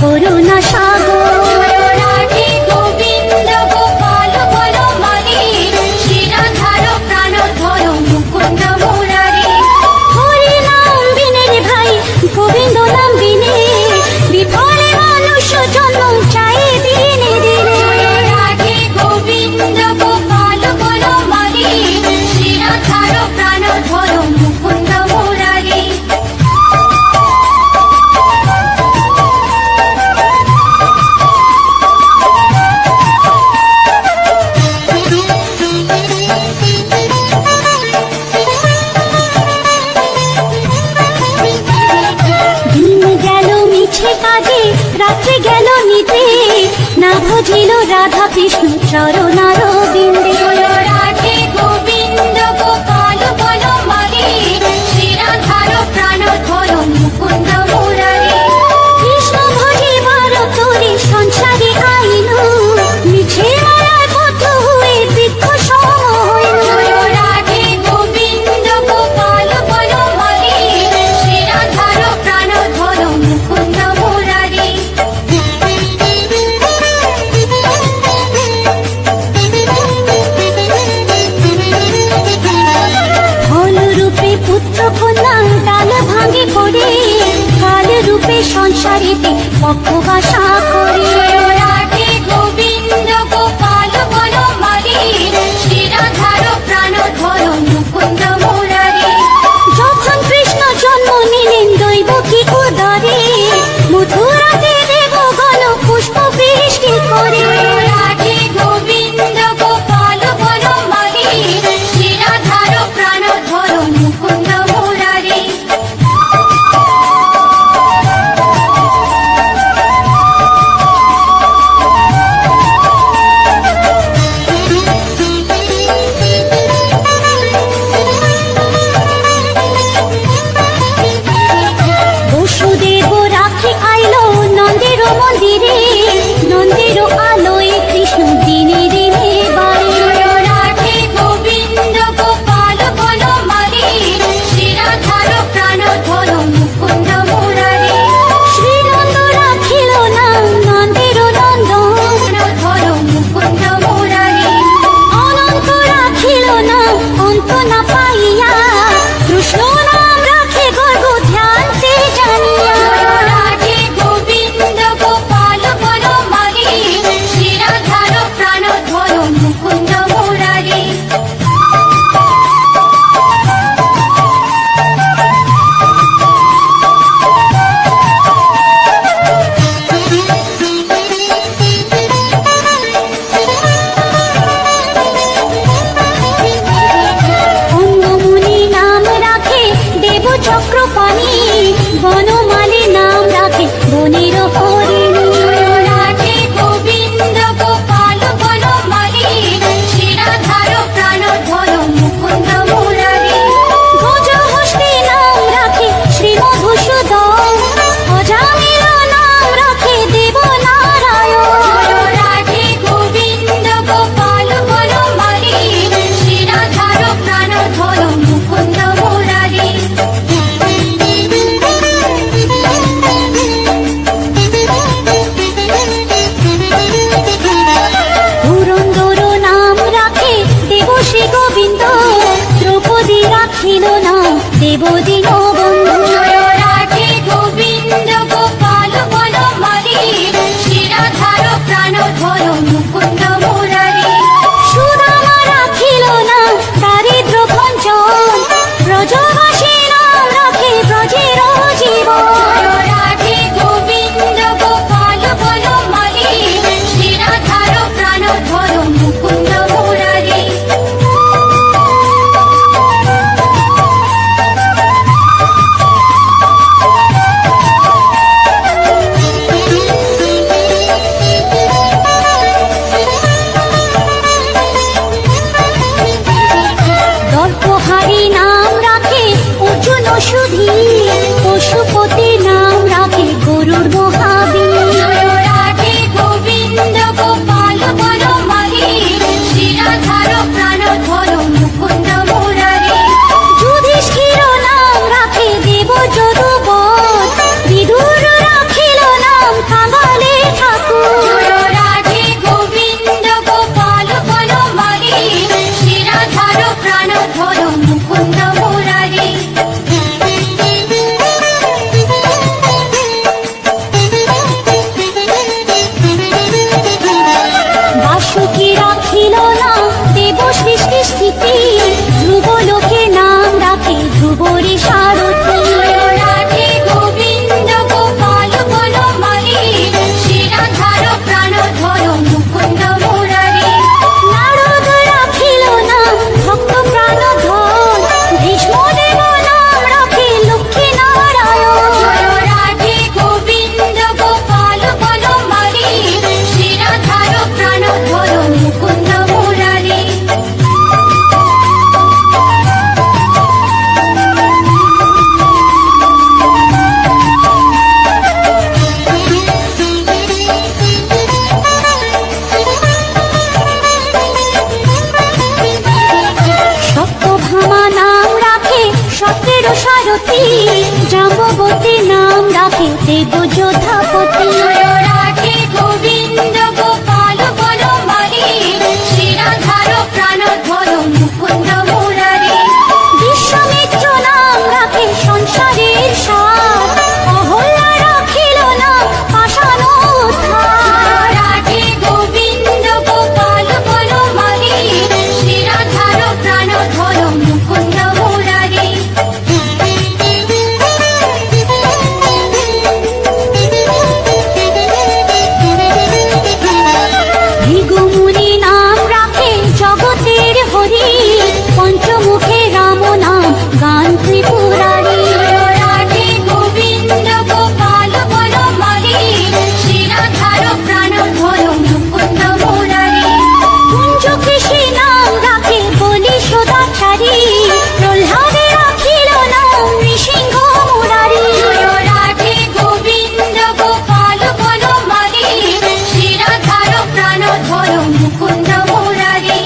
করুণা সাগর। রাধে গোবিন্দ গোপাল বল মালি, শ্রীরাধার প্রাণধর মুকুন্দ মুরারি। হরি নাম বিনে রে ভাই, গোবিন্দ নাম বিনে, বিফলে মানুষ জন্ম চাই দিনে দিনে। রাধে গোবিন্দ গোপাল বল মালি, শ্রীরাধার প্রাণধর মুকুন্দ মুরারি। দিন গেল মিছে কাজে, রাত্রে গেল নিতে, না ভজিল রাধা কৃষ্ণ চরণার বিন্দে। রাধে গোবিন্দ গোপাল বল মালি, শ্রীরাধার প্রাণধর মুকুন্দ মুরারি। কৃষ্ণ ভজিবার তোরে সংসারে আইল, মিছে মায়ায় বদ্ধ হয়ে বৃক্ষ সম হইল। রাধে গোবিন্দ গোপাল বল মালি, শ্রীরাধার প্রাণধর মুকুন্দ মুরারি। ফল রূপে পুত্র কন্যা ডাল ভাঙে পড়ে, কাল রূপে সংসারেতে পক্ষবাসা করে। রাধে গোবিন্দ গোপাল বল মালি, শ্রীরাধার প্রাণধর মুকুন্দ মুরারি। যখন কৃষ্ণ জন্ম নিলেন দৈব কি উদরে, মথুরাতে দেবগণ পুষ্প বৃষ্টি করে। রাধে গোবিন্দ গোপাল বল মালি, শ্রীরাধার প্রাণধর মুকুন্দ মুরারি। বসুদেব রাখি আইলো নন্দের মন্দিরে, নন্দের আলোয় কৃষ্ণ দিনে দিনে বাড়ে। রাধে গোবিন্দ গোপাল বল মালি, শ্রীরাধার প্রাণধর মুকুন্দ মুরারি। শ্রীনন্দ রাখিল নাম নন্দের নন্দন, প্রাণধর মুকুন্দ মুরারি। অনন্ত রাখিল নাম অন্ত না পাইয়া, কৃষ্ণ নাম রাখে গর্ব ধ্যানতে জানিয়া। রাধে গোবিন্দ গোপাল বল মালি, শ্রীরাধার প্রাণধর মুকুন্দ মুরারি। অঙ্গমুনি নাম রাখে দেব চক্রপাণি, বনমালী নাম রাখে বনের হরিণী। রাধে গোবিন্দ গোপাল বল মালি, শ্রীরাধার প্রাণধর মুকুন্দ মুরারি। গজহস্তি নাম রাখে শ্রী মধুসূদন, অজামিল নাম রাখে দেব নারায়ণ। রাধে গোবিন্দ গোপাল বল মালি, শ্রীরাধার প্রাণধর মুকুন্দ মুরারি। পুরন্দর নাম রাখে দেব শ্রী গোবিন্দ, দ্রৌপদী রাখিল নাম দেব দীনবন্ধু। রাধে গোবিন্দ গোপাল বল মালি, শ্রীরাধার প্রাণধর মুকুন্দ মুরারি। সুদামা রাখিল নাম দারিদ্র ভঞ্জন, ব্রজবাসী নাম রাখে ব্রজের জীবন। রাধে গোবিন্দ গোপাল বল মালি, শ্রীরাধার প্রাণধর মুকুন্দ মুরারি। দর্পহারি নাম রাখে অর্জুন সুধী, পশুপতি নাম রাখে গরুর মহাবীর। রাধে গোবিন্দ গোপাল বল মালি, শ্রীরাধার প্রাণধর মুকুন্দ মুরারি। যুধিষ্ঠির নাম রাখে দেব যদুবর, বিদুর রাখিল নাম কাঙ্গ রাখে দেব যোধাপতি। রাধে গোবিন্দ গোপাল বনমালী, শ্রীরাধার প্রাণধর মুকুন্দ মুরারি। বিশ্বামিত্র নাম রাখে সংসারের সার, অহল্যা রাখিল নাম পাষাণ উদ্ধার। রাধে গোবিন্দ গোপাল বনমালী, শ্রীরাধার প্রাণধর মুকুন্দ মুরারি। ভৃগুমুনি নাম রাখে জগতের হরি, পঞ্চমুখে রাম নাম গান ত্রিপুরারি। রাধে গোবিন্দ গোপাল বনমালী, শ্রীরাধার প্রাণধর মুকুন্দ মুরারি। কুঞ্জ কৃষি নাম রাখে বলি সদাচারী, প্রহ্লাদে রাখিল নাম নৃসিংহ মুরারি। রাধে গোবিন্দ গোপাল বনমালী, শ্রীরাধার প্রাণধর মুকুন্দ মুরারি।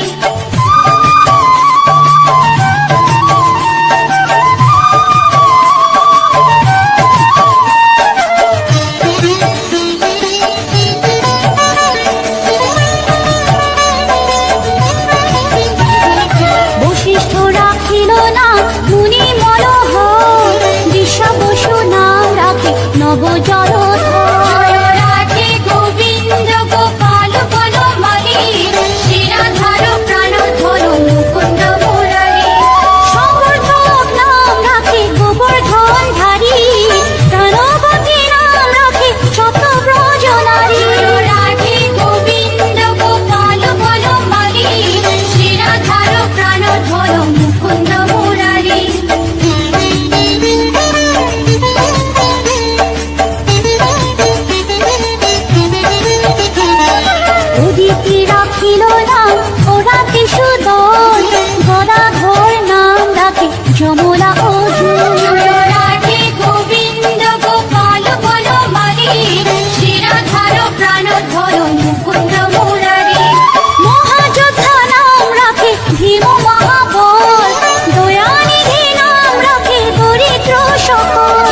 বশিষ্ঠ রাখিল নাম মুনি মনোহর, দিশা বসু নাম রাখে নব জলধর। রাধে গোবিন্দ গোপাল বনমালী, শ্রীরাধার প্রাণধর মুকুন্দ মুরারি। সমর্থক নাম রাখে গোবর্ধন ধারী, প্রাণবতী নাম রাখে শতব্রজ নারী। রাধে গোবিন্দ গোপাল বনমালী, শ্রীরাধার প্রাণধর মুকুন্দ মুরারি। উদিতি রাখিল নাম ওরাতি সুদল, গদাধর নাম রাখে যমলা অর্জুন। রাধে গোবিন্দ গোপাল বনমালী, শ্রীরাধার প্রাণধর মুকুন্দ মুরারি। মহাযোদ্ধা নাম রাখে ভীম মহাবল, দয়ানিধি নাম রাখে দরিদ্র সকল।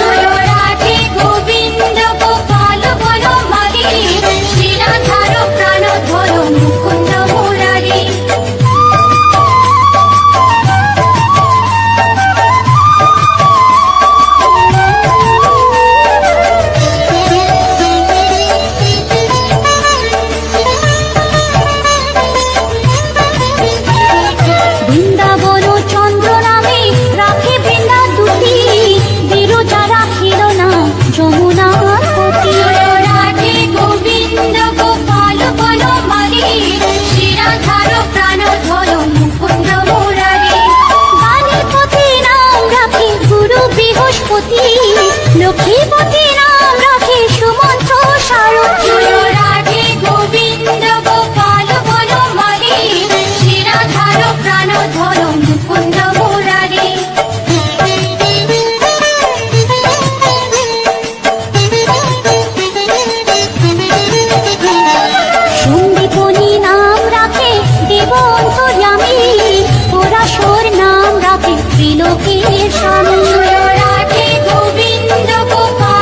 রাধে গোবিন্দ গোপাল বনমালী, শ্রীরাধার প্রাণধর মুকুন্দ মুরারি। বৃন্দাবন চন্দ্র নামে রাখে বৃন্দা দুটি, বিরজা রাখিল নাম যমুনার পতি। রাধে গোবিন্দ গোপাল বনমালী, শ্রীরাধার প্রাণধর মুকুন্দ মুরারি। বাণীপতি নাম রাখে গুরু বৃহস্পতি, লক্ষ্মীপতি নাম রাখে সুমন্ত্র সারথী। রাধে গোবিন্দ গোপাল বনমালী, শ্রীরাধার প্রাণধর মুকুন্দ মুরারি। সন্দীপনী নাম রাখে দেব অন্তর্যামী, পরাশর নাম রাখে ত্রিলোকের স্বামী। রাধে গোবিন্দ গোপাল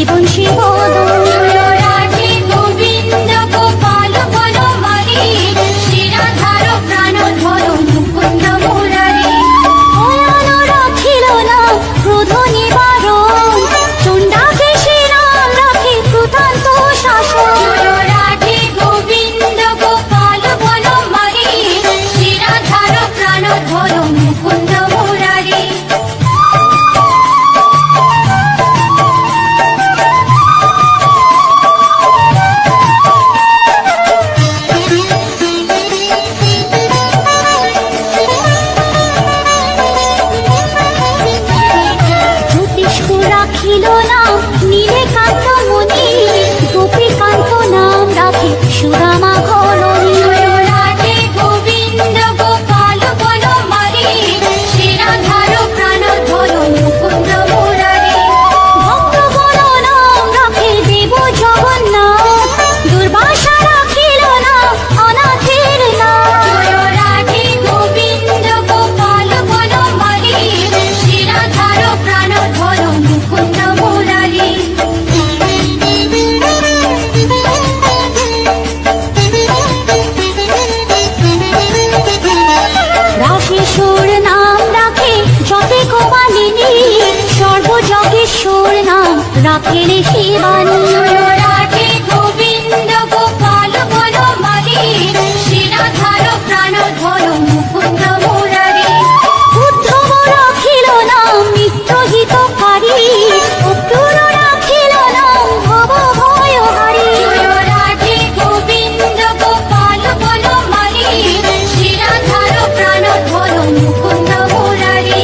জীবন শিবদন। রাধে গোবিন্দ গোপাল বনমালী, শিরাধার প্রাণধর মুকুন্দ মুরারি। ভয়াল রাখিল না ক্রোধ নিবারণ, চণ্ডাকে শ্রীরাম রাখে প্রধান্ত শাসন। রাধে গোবিন্দ গোপাল বনমালী, শিরাধার প্রাণধর মুকুন্দ মুরারি। জ্যোতিষ্ক রাখিল না নীলকান্ত মুনি, গোপীকান্ত নাম রাখে সুদামা ঘরণী। রাধে গোবিন্দ গোপাল বনমালী, শিরাধার প্রাণধর মুকুন্দ মুরারি। ভক্তগণ নাম রাখে দেব জগন্নাথ, দুর্বাসা রাখিল না অনাথের নাম। রাধে গোবিন্দ গোপাল বনমালী, শিরাধার প্রাণধর মুকুন্দ মুরারি। রাশেশ্বর নাম রাখে যতে গোপালিনী, সর্বজগেশ্বর নাম রাখেন শিবানী। রাধে গোবিন্দ গোপাল বনমালী, শিরাধার প্রাণধর মুকুন্দ মুরারি। উদ্ধব রাখিল নাম মিত্রহিতকারী, অক্রূর রাখিল নাম ভব ভয়হারী। রাধে গোবিন্দ গোপাল বনমালী, শিরাধার প্রাণধর মুকুন্দ মুরারি।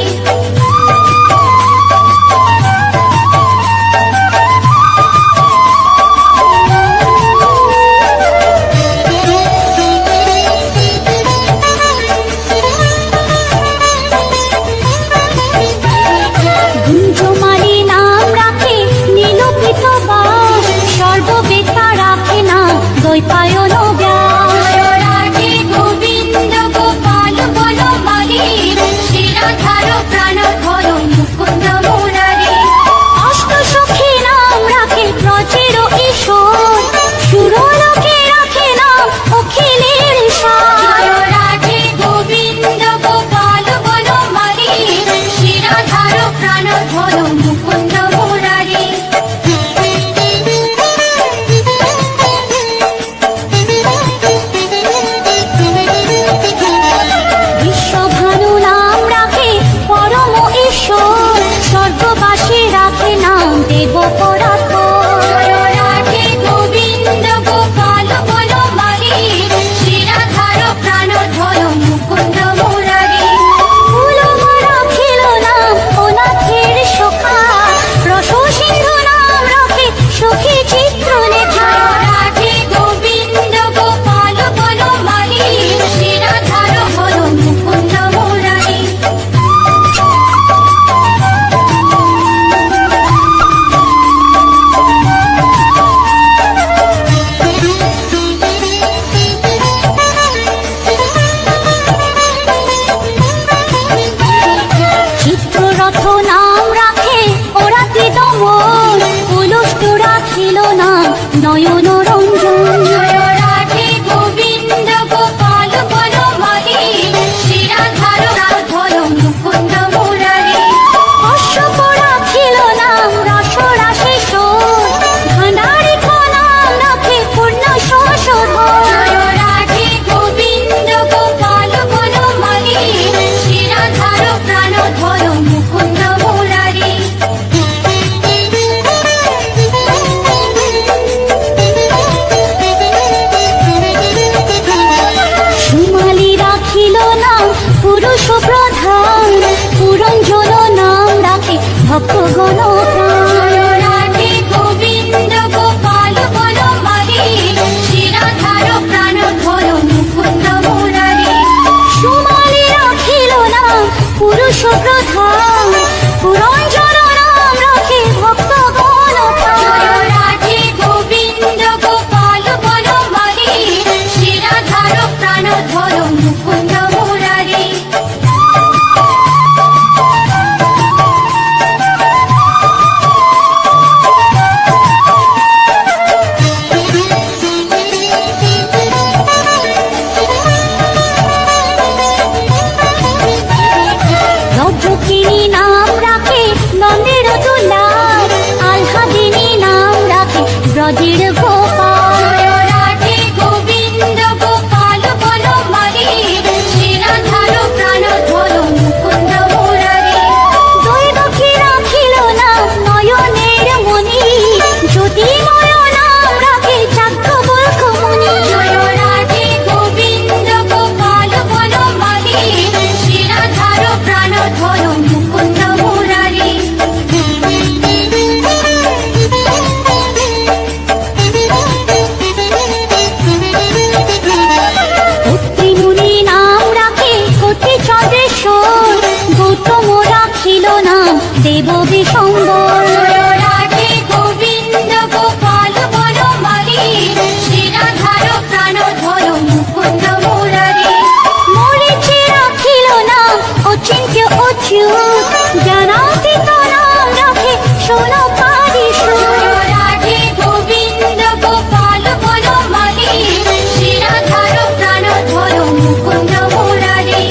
গুঞ্জমালী নাম রাখে নীলপিত বাস, সর্ববেতা রাখে নাম দ্বৈপায়ন ব্যাস। রাধে গোবিন্দ গোপাল বনমালী, শিরাধার প্রাণধর মুকুন্দ মুরারি। অষ্টসখী নাম রাখে ব্রজের ঈশ্বর, সুরলোকে রাখে নাম অখিলের সার। রাধে গোবিন্দ গোপাল বনমালী, শিরাধার প্রাণধর মুকুন্দ মুরারি। বিশ্বভানু নাম রাখে পরম ঈশ্বর, স্বর্গবাসী রাখে নাম দেব পরাৎপর। রাধে গোবিন্দ গোপাল বনমালী, শিরাধার প্রাণধর মুকুন্দ মুরারি। ফুলম রাখিল নাম অনাথের সখা, রস সিন্ধু নাম রাখে সখী চিত্রলেখা। রাধে গোবিন্দ গোপাল বনমালী, শিরাধার মুকুন্দ মুরারি। চিত্ররথ নাম রাখে ওরাতি দমন, পুলষ্ট রাখিল নাম নয়ন রঞ্জন। রাধে গোবিন্দ গোপাল বনমালী, শিরাধার প্রাণধর মুকুন্দ মুরারি। কশ্যপ রাখিল নাম রস রাশেশ্বর, ভাণ্ডারিক নাম রাখে পূর্ণ সংশোধন। রাধে গোবিন্দ গোপাল বনমালী, শিরাধার প্রাণধর মুকুন্দ মুরারি। দেব বিশম্বর। রাধে গোবিন্দ গোপাল বনমালী, শিরাধার প্রাণধর মুকুন্দ মুরারি। মরিচে রাখিল না অচিন্ত্য অচ্যুত, জ্ঞানাতীত নাম রাখে শোনো পারিষদ। রাধে গোবিন্দ গোপাল বনমালী, শিরাধার প্রাণধর মুকুন্দ মুরারি।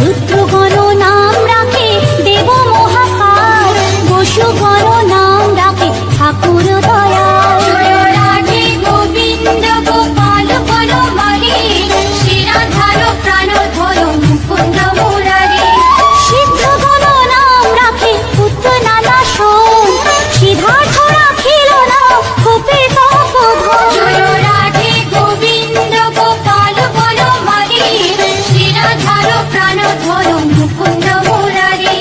রুদ্রগণ নাম রাখে দেব মহাকাল, বসুগণ নাম রাখে ঠাকুর দয়াল। রাধে গোবিন্দ গোপাল বনমালী, শিরাধার প্রাণধর মুকুন্দ মুরারি। সিদ্ধগণ নাম রাখে পুত্র নানা সোম, সিদ্ধার্থ রাখিল না গোপে তপোধন। রাধে গোবিন্দ গোপাল বনমালী, শিরাধার প্রাণধর মুকুন্দ মুরারি।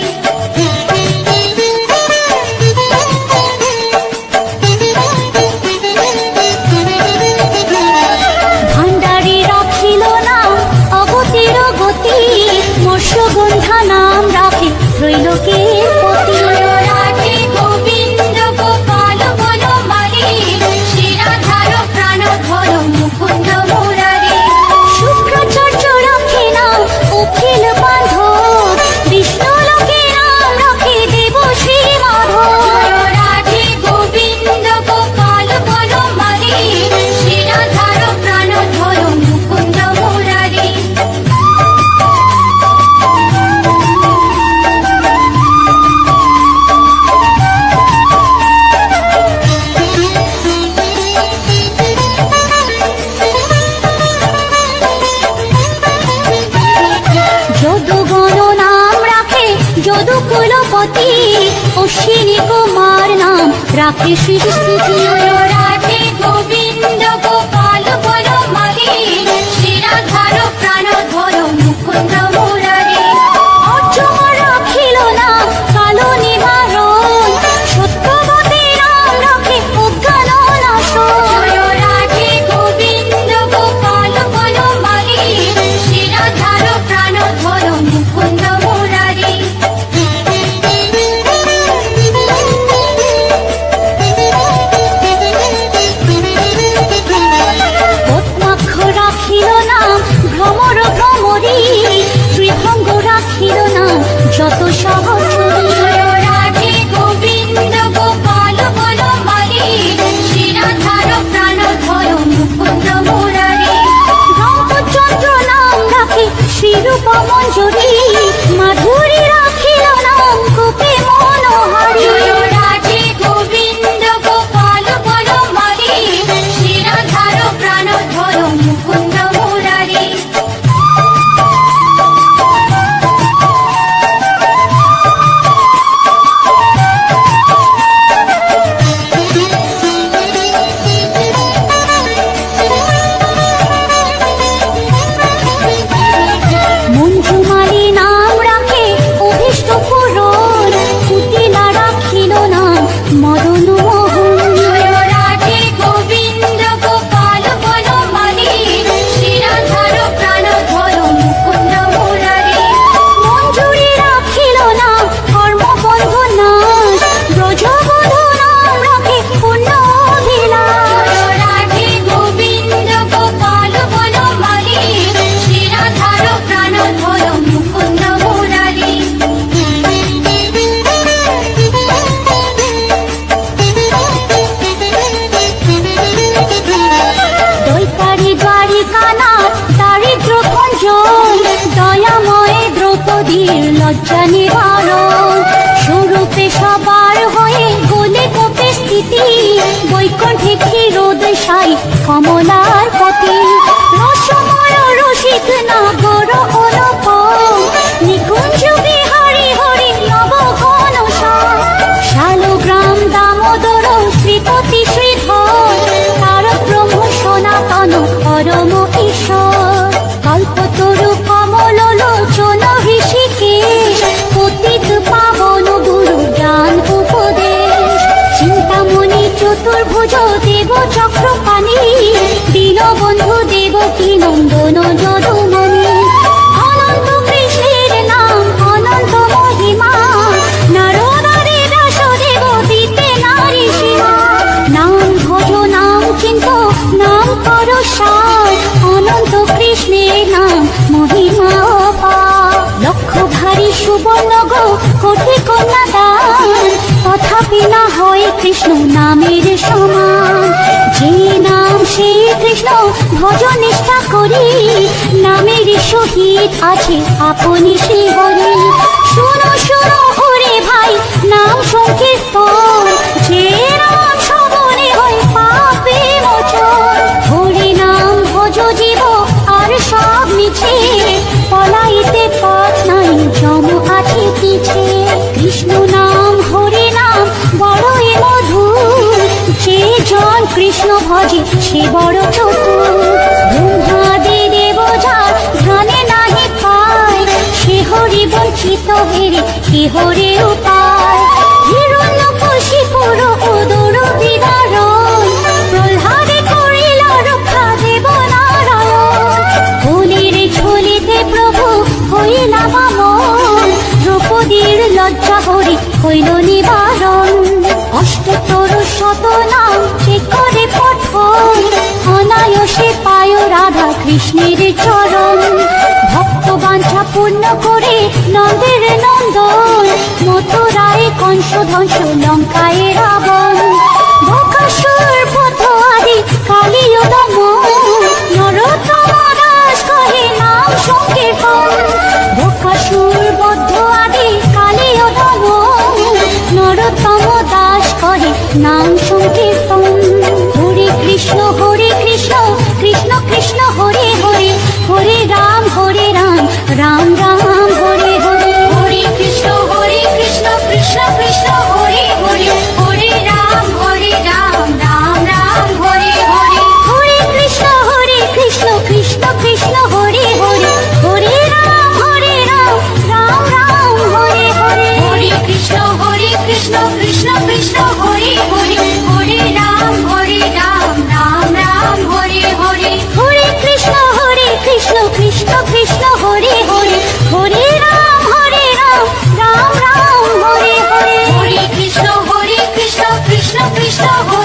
ভাণ্ডারী রাখিল না অগতির গতি, মৎস্যগন্ধা নাম রাখে ত্রৈলোকের পতি। রাধে গোবিন্দ গোপাল বনমালী, শিরাধার প্রাণধর মুকুন্দ মুরারি। শুক্রাচার্য রাখে না অখিল বান্ধব, বিষ্ণুলোকে নাম রাখে দেব শ্রী মাধব। রাধে গোবিন্দ গোপাল বনমালী, শিরাধার প্রাণধর মুকুন্দ মুরারি। যদুগণ নাম রাখে যদুকুলপতি, অশ্বিনী কুমার নাম রাখে সৃষ্টি। রাধে গোবিন্দ গোপাল বনমালী, শিরাধার প্রাণধর মুকুন্দ মুরারি। অর্জুন রাখিল না কালো নিবারণ, সত্যবতী নাম রাখে অজ্ঞান নাশন। রাধে গোবিন্দ গোপাল বনমালী, শিরাধার প্রাণধর মুকুন্দ মুরারি। পদ্মাক্ষ রাখিল না ভ্রমর ভ্রমরী, ত্রিভঙ্গ রাখিল না যত সহচরী। রাধে গোবিন্দ গোপাল বনমালী, শিরাধার প্রাণধর মুকুন্দ মুরারি। রামচন্দ্র নাম রাখে শ্রীরূপ মঞ্জরী, মাধুরী রাখিল নাম গোপে মনোহারী। রাধে গোবিন্দ গোপাল বনমালী, শিরাধার প্রাণধর মুকুন্দ মুরারি। মঞ্জুমালী নাম রাখে অভীষ্ট পূরণ, কুটিলা রাখিল নাম মদন মোহন। রাধে গোবিন্দ গোপাল বনমালী, শিরাধার প্রাণধর মুকুন্দ মুরারি। মঞ্জুরি রাখিল না কর্মবন্ধ নাশ, ব্রজবধূ নাম রাখে পুণ্য অভিলাষ। রাধে গোবিন্দ গোপাল বনমালী, শিরাধার প্রাণধর মুকুন্দ মুরারি। দৈতারি দ্বারিকা নাথ দারিদ্র ভঞ্জন, দয়াময় দ্রৌপদীর লজ্জা নিবারণ। স্বরূপে সবার হয়ে গোলে কোপে স্থিতি, বৈকুণ্ঠে ক্ষীরোদশাই কমলার পতি। রসময় রসিক নাগর অনুপম, নিকুঞ্জ বিহারী হরি নব ঘন শালগ্রাম দামোদর শ্রীপতি শ্রীধর, তারক ব্রহ্ম সনাতন পরম ঈশ্বর। কল্পতরু কমল লোচন ঋষিকেশ, পতিত পা চতুর্ভুজ দেব চক্রপাণি, দীনবন্ধু দেব কি নন্দন যদুমণি। অনন্ত কৃষ্ণের নাম অনন্ত মহিমা, নারদারে ব্যাসদেব দিতে নারী সীমা। নাম ভজ নাম চিন্ত নাম কর সার, অনন্ত কৃষ্ণের নাম মহিমা অপার। লক্ষ ভারী সুবর্ণ গো কোটি কন্যা দান, তথাপি না হয় কৃষ্ণ নামের সমান। যে নাম সেই কৃষ্ণ ভজ নিষ্ঠা করি, নামের সহিত আছে আপনি শ্রী হরি। শুনো শুনো ওরে ভাই নাম সংকীর্তন, যে নাম শ্রবণে হয় পাপে মোচন। হরি নাম ভজ জীব আর সব মিছে, পলাইতে পথ নাই যম আছে পিছে। কৃষ্ণ নাম হরি নাম বড়ই মধুর, যে জন কৃষ্ণ ভজে সে বড় চতুর। ব্রহ্মাদি দেব যার ধ্যানে নাহি পায়, সে হরি বঞ্চিত হেরে কে হরে উপায়। হিরণ্যকশিপুর উদর বিদারণ, প্রহ্লাদে করিল রক্ষা দেব নারায়ণ। ফুলের ঝুলিতে প্রভু হইলা বামন, দ্রৌপদীর লজ্জা হরি হইল নিবারণ। অষ্টতর শত নাম যে করে পঠন, অনায়াসে পায় রাধা কৃষ্ণের চরণ। ভক্ত বাঞ্ছা পূর্ণ করে নন্দের নন্দন, মথুরায় কংস ধ্বংস লঙ্কায় রাবণ। বকাসুর বধ আদি কালীয় দমন, নরোত্তম দাস কহে নাম সংকীর্তন। বকাসুর বধ আদি কালীয় দমন, নরোত্তম দাস কহে নাম সংকীর্তন। হরে কৃষ্ণ কৃষ্ণ কৃষ্ণ হরে হরে, হরে রাম রাম রাম হরে হরে। হরে কৃষ্ণ কৃষ্ণ কৃষ্ণ হরে হরে, হরে রাম রাম রাম হরে হরে। হরে কৃষ্ণ কৃষ্ণ কৃষ্ণ হরে হরে, হরে রাম রাম রাম হরে হরে। হরে কৃষ্ণ কৃষ্ণ কৃষ্ণ হরে হরে, হরে রাম রাম রাম হরে হরে। হরে কৃষ্ণ কৃষ্ণ কৃষ্ণ হরে হরে, হরে রাম রাম রাম হরে হরে। হরে কৃষ্ণ কৃষ্ণ কৃষ্ণ হরে